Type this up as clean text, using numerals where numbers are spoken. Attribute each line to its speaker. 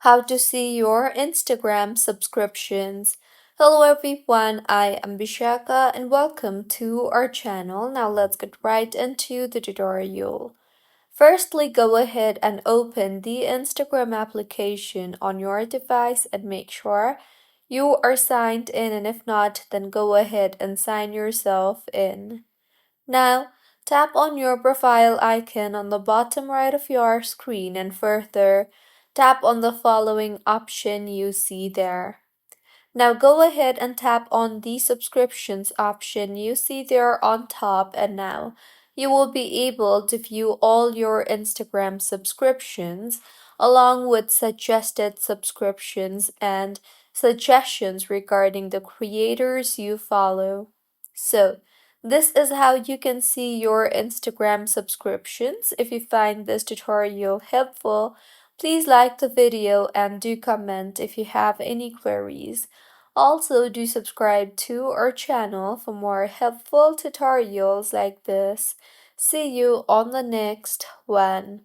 Speaker 1: How to see your Instagram subscriptions. Hello everyone, I am Bishaka and welcome to our channel. Now let's get right into the tutorial. Firstly, go ahead and open the Instagram application on your device and make sure you are signed in, and if not, then go ahead and sign yourself in. Now, tap on your profile icon on the bottom right of your screen and further tap on the following option you see there. Now go ahead and tap on the subscriptions option you see there on top, and now you will be able to view all your Instagram subscriptions along with suggested subscriptions and suggestions regarding the creators you follow. So, this is how you can see your Instagram subscriptions. If you find this tutorial helpful, please like the video and do comment if you have any queries. Also, do subscribe to our channel for more helpful tutorials like this. See you on the next one.